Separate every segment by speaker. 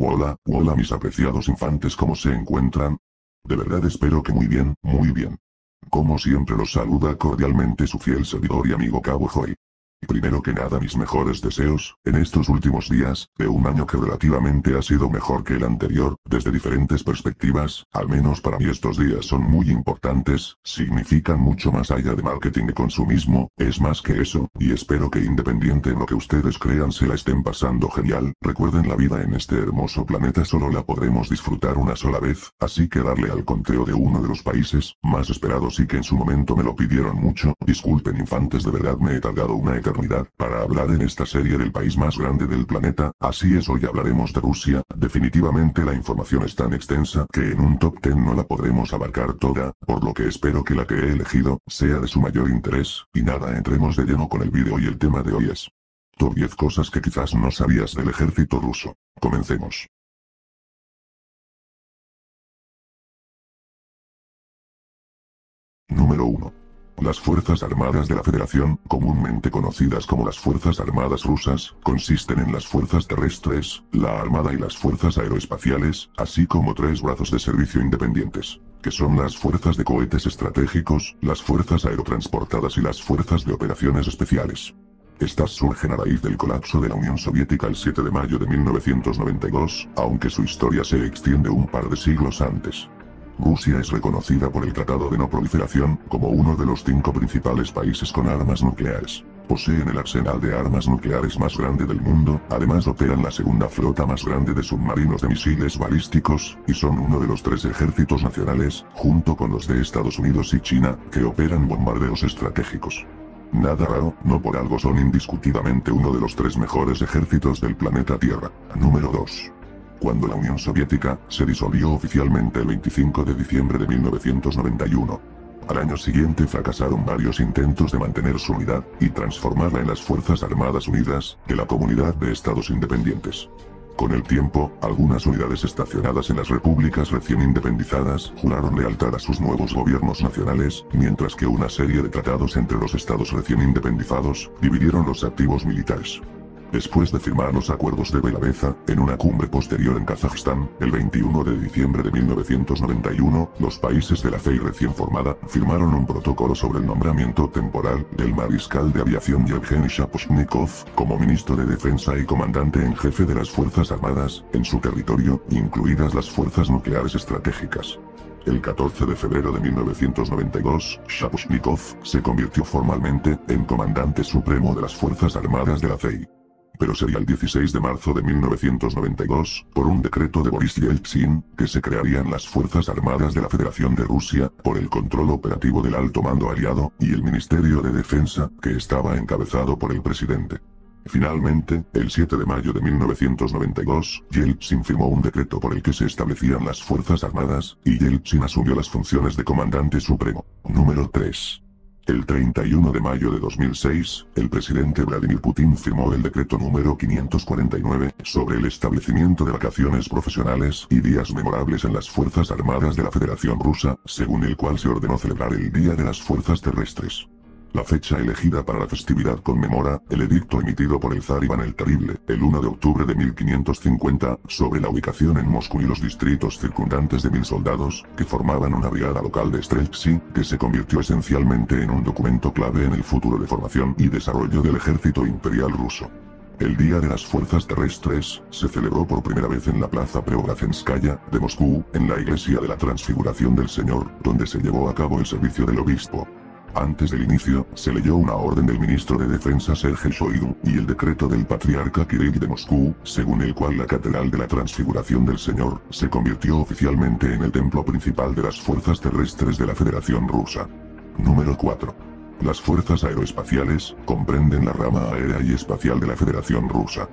Speaker 1: Hola, hola mis apreciados infantes, ¿cómo se encuentran? De verdad espero que muy bien, muy bien. Como siempre los saluda cordialmente su fiel servidor y amigo Cabo Joy. Primero que nada mis mejores deseos, en estos últimos días, de un año que relativamente ha sido mejor que el anterior, desde diferentes perspectivas, al menos para mí estos días son muy importantes, significan mucho más allá de marketing y consumismo, es más que eso, y espero que independiente de lo que ustedes crean se la estén pasando genial, recuerden la vida en este hermoso planeta solo la podremos disfrutar una sola vez, así que darle al conteo de uno de los países más esperados y que en su momento me lo pidieron mucho, disculpen infantes de verdad me he tardado una eternidad para hablar en esta serie del país más grande del planeta, así es hoy hablaremos de Rusia, definitivamente la información es tan extensa que en un top 10 no la podremos abarcar toda, por lo que espero que la que he elegido, sea de su mayor interés, y nada entremos de lleno con el vídeo y el tema de hoy es Top 10 cosas que quizás no sabías del ejército ruso. Comencemos. Número 1. Las Fuerzas Armadas de la Federación, comúnmente conocidas como las Fuerzas Armadas Rusas, consisten en las fuerzas terrestres, la Armada y las fuerzas aeroespaciales, así como tres brazos de servicio independientes, que son las fuerzas de cohetes estratégicos, las fuerzas aerotransportadas y las fuerzas de operaciones especiales. Estas surgen a raíz del colapso de la Unión Soviética el 7 de mayo de 1992, aunque su historia se extiende un par de siglos antes. Rusia es reconocida por el Tratado de No Proliferación como uno de los 5 principales países con armas nucleares. Poseen el arsenal de armas nucleares más grande del mundo, además operan la segunda flota más grande de submarinos de misiles balísticos, y son uno de los 3 ejércitos nacionales, junto con los de Estados Unidos y China, que operan bombardeos estratégicos. Nada raro, no por algo son indiscutidamente uno de los 3 mejores ejércitos del planeta Tierra. Número 2. Cuando la Unión Soviética se disolvió oficialmente el 25 de diciembre de 1991. Al año siguiente fracasaron varios intentos de mantener su unidad y transformarla en las Fuerzas Armadas Unidas de la Comunidad de Estados Independientes. Con el tiempo, algunas unidades estacionadas en las repúblicas recién independizadas juraron lealtad a sus nuevos gobiernos nacionales, mientras que una serie de tratados entre los estados recién independizados dividieron los activos militares. Después de firmar los acuerdos de Belaveza, en una cumbre posterior en Kazajstán, el 21 de diciembre de 1991, los países de la CEI recién formada firmaron un protocolo sobre el nombramiento temporal del mariscal de aviación Yevgeny Shaposhnikov como ministro de Defensa y comandante en jefe de las Fuerzas Armadas en su territorio, incluidas las fuerzas nucleares estratégicas. El 14 de febrero de 1992, Shaposhnikov se convirtió formalmente en comandante supremo de las Fuerzas Armadas de la CEI. Pero sería el 16 de marzo de 1992, por un decreto de Boris Yeltsin, que se crearían las Fuerzas Armadas de la Federación de Rusia, por el control operativo del alto mando aliado, y el Ministerio de Defensa, que estaba encabezado por el presidente. Finalmente, el 7 de mayo de 1992, Yeltsin firmó un decreto por el que se establecían las Fuerzas Armadas, y Yeltsin asumió las funciones de comandante supremo. Número 3. El 31 de mayo de 2006, el presidente Vladimir Putin firmó el decreto número 549 sobre el establecimiento de vacaciones profesionales y días memorables en las Fuerzas Armadas de la Federación Rusa, según el cual se ordenó celebrar el Día de las Fuerzas Terrestres. La fecha elegida para la festividad conmemora el edicto emitido por el zar Iván el Terrible, el 1 de octubre de 1550, sobre la ubicación en Moscú y los distritos circundantes de 1000 soldados, que formaban una brigada local de Streltsy, que se convirtió esencialmente en un documento clave en el futuro de formación y desarrollo del ejército imperial ruso. El Día de las Fuerzas Terrestres se celebró por primera vez en la Plaza Preobrazhenskaya de Moscú, en la Iglesia de la Transfiguración del Señor, donde se llevó a cabo el servicio del obispo. Antes del inicio, se leyó una orden del ministro de Defensa Sergei Shoigu, y el decreto del patriarca Kirill de Moscú, según el cual la Catedral de la Transfiguración del Señor, se convirtió oficialmente en el templo principal de las fuerzas terrestres de la Federación Rusa. Número 4. Las fuerzas aeroespaciales, comprenden la rama aérea y espacial de la Federación Rusa.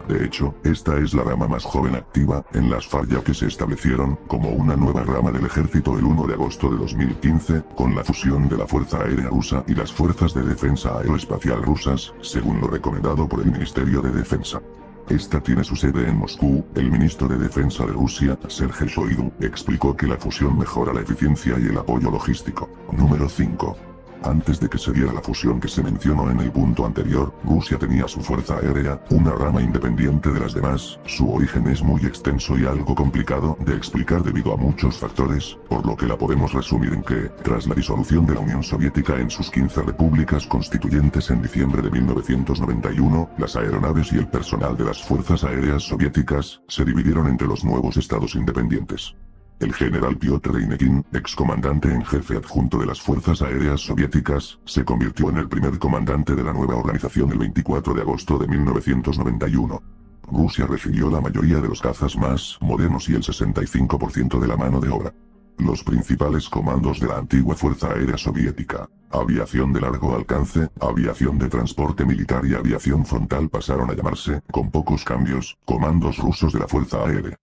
Speaker 1: De hecho, esta es la rama más joven activa en las FARC, ya que se establecieron como una nueva rama del ejército el 1 de agosto de 2015, con la fusión de la Fuerza Aérea Rusa y las Fuerzas de Defensa Aeroespacial Rusas, según lo recomendado por el Ministerio de Defensa. Esta tiene su sede en Moscú. El ministro de Defensa de Rusia, Sergei Shoigu, explicó que la fusión mejora la eficiencia y el apoyo logístico. Número 5. Antes de que se diera la fusión que se mencionó en el punto anterior, Rusia tenía su fuerza aérea, una rama independiente de las demás. Su origen es muy extenso y algo complicado de explicar debido a muchos factores, por lo que la podemos resumir en que, tras la disolución de la Unión Soviética en sus 15 repúblicas constituyentes en diciembre de 1991, las aeronaves y el personal de las fuerzas aéreas soviéticas se dividieron entre los nuevos estados independientes. El general Piotr Deinekin, excomandante en jefe adjunto de las Fuerzas Aéreas Soviéticas, se convirtió en el primer comandante de la nueva organización el 24 de agosto de 1991. Rusia recibió la mayoría de los cazas más modernos y el 65% de la mano de obra. Los principales comandos de la antigua Fuerza Aérea Soviética, aviación de largo alcance, aviación de transporte militar y aviación frontal pasaron a llamarse, con pocos cambios, comandos rusos de la Fuerza Aérea.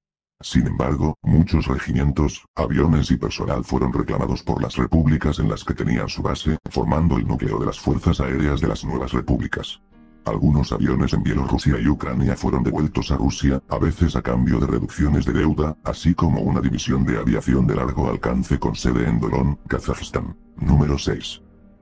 Speaker 1: Sin embargo, muchos regimientos, aviones y personal fueron reclamados por las repúblicas en las que tenían su base, formando el núcleo de las fuerzas aéreas de las nuevas repúblicas. Algunos aviones en Bielorrusia y Ucrania fueron devueltos a Rusia, a veces a cambio de reducciones de deuda, así como una división de aviación de largo alcance con sede en Dolón, Kazajistán. Número 6.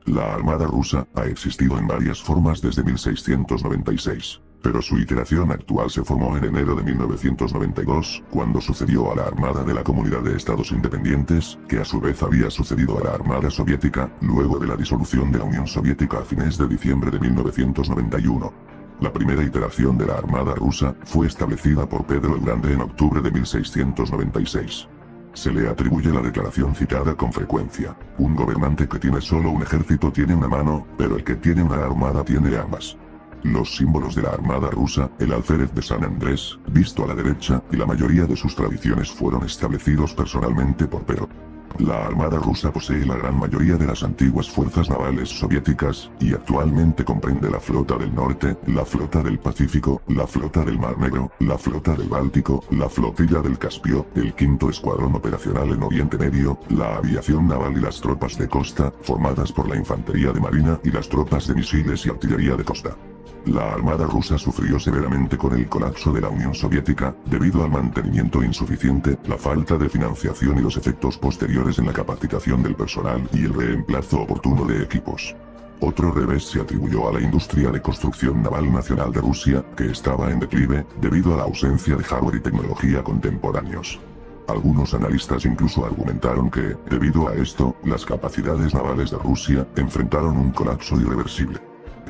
Speaker 1: La Armada rusa ha existido en varias formas desde 1696. Pero su iteración actual se formó en enero de 1992, cuando sucedió a la Armada de la Comunidad de Estados Independientes, que a su vez había sucedido a la Armada Soviética, luego de la disolución de la Unión Soviética a fines de diciembre de 1991. La primera iteración de la Armada rusa fue establecida por Pedro el Grande en octubre de 1696. Se le atribuye la declaración citada con frecuencia: un gobernante que tiene solo un ejército tiene una mano, pero el que tiene una armada tiene ambas. Los símbolos de la Armada rusa, el alférez de San Andrés, visto a la derecha, y la mayoría de sus tradiciones fueron establecidos personalmente por Pedro. La Armada rusa posee la gran mayoría de las antiguas fuerzas navales soviéticas, y actualmente comprende la Flota del Norte, la Flota del Pacífico, la Flota del Mar Negro, la Flota del Báltico, la Flotilla del Caspio, el Quinto Escuadrón Operacional en Oriente Medio, la aviación naval y las tropas de costa, formadas por la Infantería de Marina y las tropas de misiles y artillería de costa. La Armada rusa sufrió severamente con el colapso de la Unión Soviética, debido al mantenimiento insuficiente, la falta de financiación y los efectos posteriores en la capacitación del personal y el reemplazo oportuno de equipos. Otro revés se atribuyó a la industria de construcción naval nacional de Rusia, que estaba en declive, debido a la ausencia de hardware y tecnología contemporáneos. Algunos analistas incluso argumentaron que, debido a esto, las capacidades navales de Rusia enfrentaron un colapso irreversible.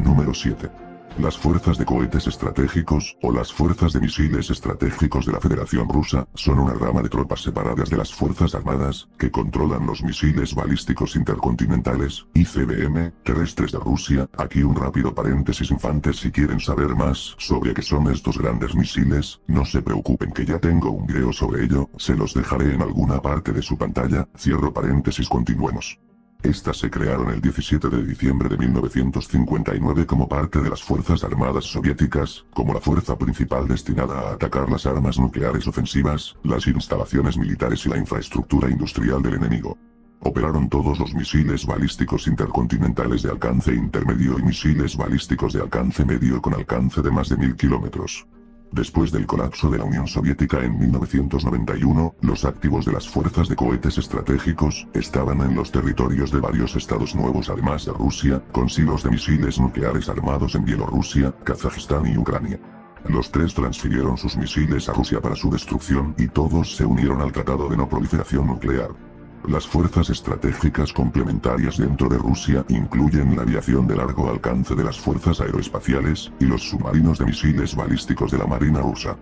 Speaker 1: Número 7. Las fuerzas de cohetes estratégicos, o las fuerzas de misiles estratégicos de la Federación Rusa, son una rama de tropas separadas de las Fuerzas Armadas, que controlan los misiles balísticos intercontinentales, ICBM, terrestres de Rusia. Aquí un rápido paréntesis infantes: si quieren saber más sobre qué son estos grandes misiles, no se preocupen que ya tengo un video sobre ello, se los dejaré en alguna parte de su pantalla, cierro paréntesis, continuemos. Estas se crearon el 17 de diciembre de 1959 como parte de las Fuerzas Armadas Soviéticas, como la fuerza principal destinada a atacar las armas nucleares ofensivas, las instalaciones militares y la infraestructura industrial del enemigo. Operaron todos los misiles balísticos intercontinentales de alcance intermedio y misiles balísticos de alcance medio con alcance de más de 1000 kilómetros. Después del colapso de la Unión Soviética en 1991, los activos de las fuerzas de cohetes estratégicos estaban en los territorios de varios estados nuevos además de Rusia, con silos de misiles nucleares armados en Bielorrusia, Kazajistán y Ucrania. Los tres transfirieron sus misiles a Rusia para su destrucción y todos se unieron al Tratado de No Proliferación Nuclear. Las fuerzas estratégicas complementarias dentro de Rusia incluyen la aviación de largo alcance de las fuerzas aeroespaciales, y los submarinos de misiles balísticos de la Marina rusa.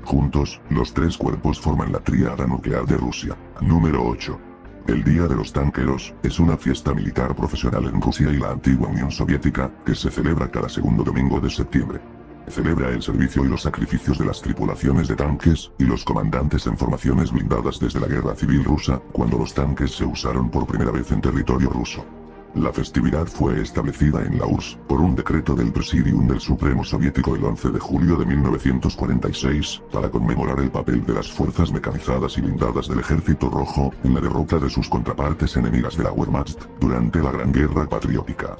Speaker 1: Juntos, los tres cuerpos forman la tríada nuclear de Rusia. Número 8. El Día de los Tanqueros es una fiesta militar profesional en Rusia y la antigua Unión Soviética, que se celebra cada segundo domingo de septiembre. Celebra el servicio y los sacrificios de las tripulaciones de tanques, y los comandantes en formaciones blindadas desde la Guerra Civil Rusa, cuando los tanques se usaron por primera vez en territorio ruso. La festividad fue establecida en la URSS, por un decreto del Presidium del Supremo Soviético el 11 de julio de 1946, para conmemorar el papel de las fuerzas mecanizadas y blindadas del Ejército Rojo, en la derrota de sus contrapartes enemigas de la Wehrmacht, durante la Gran Guerra Patriótica.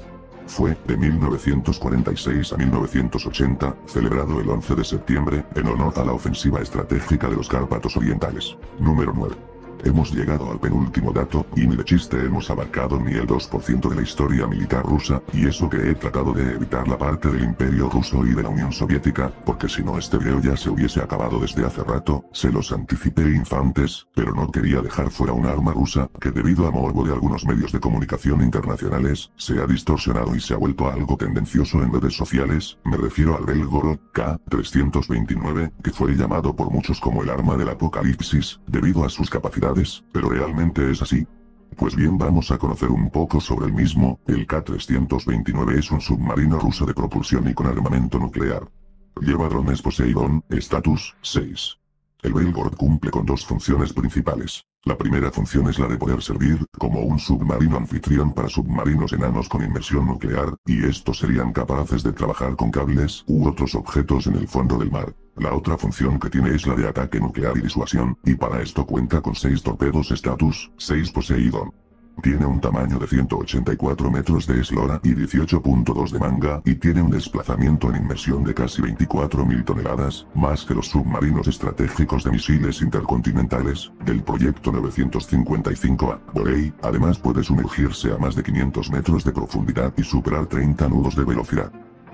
Speaker 1: Fue, de 1946 a 1980, celebrado el 11 de septiembre, en honor a la ofensiva estratégica de los Cárpatos Orientales. Número 9. Hemos llegado al penúltimo dato, y ni de chiste hemos abarcado ni el 2% de la historia militar rusa, y eso que he tratado de evitar la parte del Imperio Ruso y de la Unión Soviética, porque si no este video ya se hubiese acabado desde hace rato, se los anticipé infantes, pero no quería dejar fuera un arma rusa, que debido a morbo de algunos medios de comunicación internacionales, se ha distorsionado y se ha vuelto algo tendencioso en redes sociales, me refiero al Belgorod K-329, que fue llamado por muchos como el arma del apocalipsis, debido a sus capacidades, pero realmente es así. Pues bien, vamos a conocer un poco sobre el mismo. El K-329 es un submarino ruso de propulsión y con armamento nuclear. Lleva drones Poseidon, estatus 6. El Belgorod cumple con dos funciones principales. La primera función es la de poder servir como un submarino anfitrión para submarinos enanos con inmersión nuclear, y estos serían capaces de trabajar con cables u otros objetos en el fondo del mar. La otra función que tiene es la de ataque nuclear y disuasión, y para esto cuenta con 6 torpedos estatus 6 Poseidon. Tiene un tamaño de 184 metros de eslora y 18.2 de manga, y tiene un desplazamiento en inmersión de casi 24.000 toneladas, más que los submarinos estratégicos de misiles intercontinentales, del proyecto 955A, Borei. Además puede sumergirse a más de 500 metros de profundidad y superar 30 nudos de velocidad.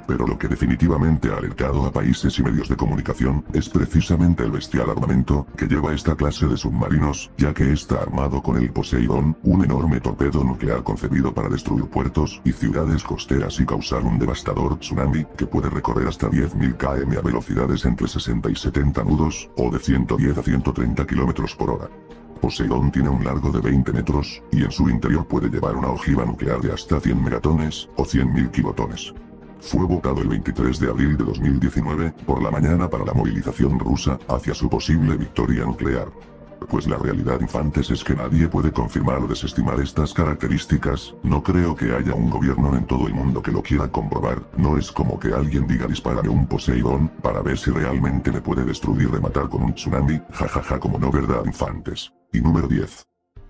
Speaker 1: Pero lo que definitivamente ha alertado a países y medios de comunicación, es precisamente el bestial armamento que lleva esta clase de submarinos, ya que está armado con el Poseidon, un enorme torpedo nuclear concebido para destruir puertos y ciudades costeras y causar un devastador tsunami, que puede recorrer hasta 10.000 km a velocidades entre 60 y 70 nudos, o de 110 a 130 km por hora. Poseidon tiene un largo de 20 metros, y en su interior puede llevar una ojiva nuclear de hasta 100 megatones, o 100.000 kilotones. Fue votado el 23 de abril de 2019, por la mañana para la movilización rusa, hacia su posible victoria nuclear. Pues la realidad, infantes, es que nadie puede confirmar o desestimar estas características. No creo que haya un gobierno en todo el mundo que lo quiera comprobar. No es como que alguien diga dispárame un Poseidon, para ver si realmente me puede destruir, rematar con un tsunami, jajaja, como no, ¿verdad, infantes? Y número 10.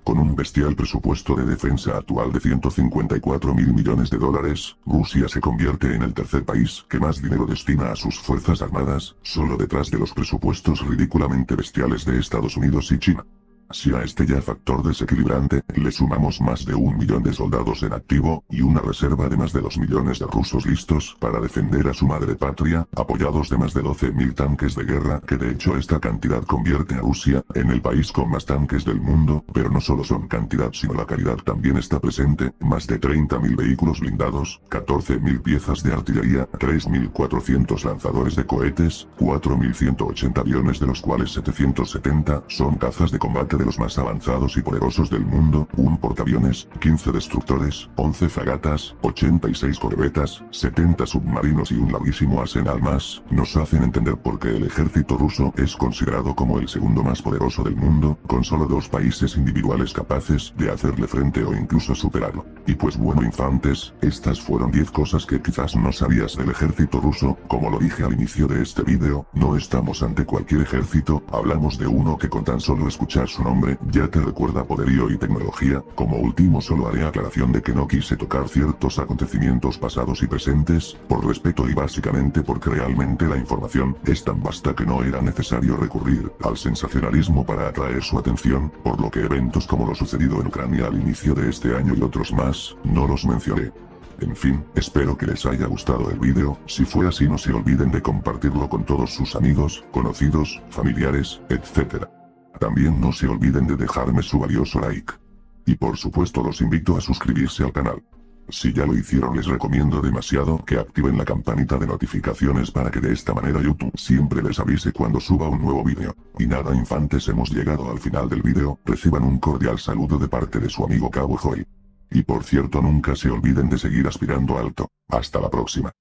Speaker 1: Con un bestial presupuesto de defensa actual de 154.000 millones de dólares, Rusia se convierte en el tercer país que más dinero destina a sus fuerzas armadas, solo detrás de los presupuestos ridículamente bestiales de Estados Unidos y China. Si a este ya factor desequilibrante, le sumamos más de 1 millón de soldados en activo, y una reserva de más de 2 millones de rusos listos para defender a su madre patria, apoyados de más de 12.000 tanques de guerra, que de hecho esta cantidad convierte a Rusia en el país con más tanques del mundo, pero no solo son cantidad sino la calidad también está presente, más de 30.000 vehículos blindados, 14.000 piezas de artillería, 3.400 lanzadores de cohetes, 4.180 aviones de los cuales 770 son cazas de combate de los más avanzados y poderosos del mundo, un portaaviones, 15 destructores, 11 fragatas, 86 corbetas, 70 submarinos y un larguísimo arsenal más, nos hacen entender por qué el ejército ruso es considerado como el segundo más poderoso del mundo, con solo 2 países individuales capaces de hacerle frente o incluso superarlo. Y pues bueno, infantes, estas fueron 10 cosas que quizás no sabías del ejército ruso. Como lo dije al inicio de este vídeo, no estamos ante cualquier ejército, hablamos de uno que con tan solo escuchar su nombre, ya te recuerda poderío y tecnología. Como último solo haré aclaración de que no quise tocar ciertos acontecimientos pasados y presentes, por respeto y básicamente porque realmente la información es tan vasta que no era necesario recurrir al sensacionalismo para atraer su atención, por lo que eventos como lo sucedido en Ucrania al inicio de este año y otros más, no los mencioné. En fin, espero que les haya gustado el vídeo. Si fue así, no se olviden de compartirlo con todos sus amigos, conocidos, familiares, etc. También no se olviden de dejarme su valioso like. Y por supuesto los invito a suscribirse al canal. Si ya lo hicieron, les recomiendo demasiado que activen la campanita de notificaciones para que de esta manera YouTube siempre les avise cuando suba un nuevo vídeo. Y nada, infantes, hemos llegado al final del vídeo. Reciban un cordial saludo de parte de su amigo Cabo Joy. Y por cierto, nunca se olviden de seguir aspirando alto. Hasta la próxima.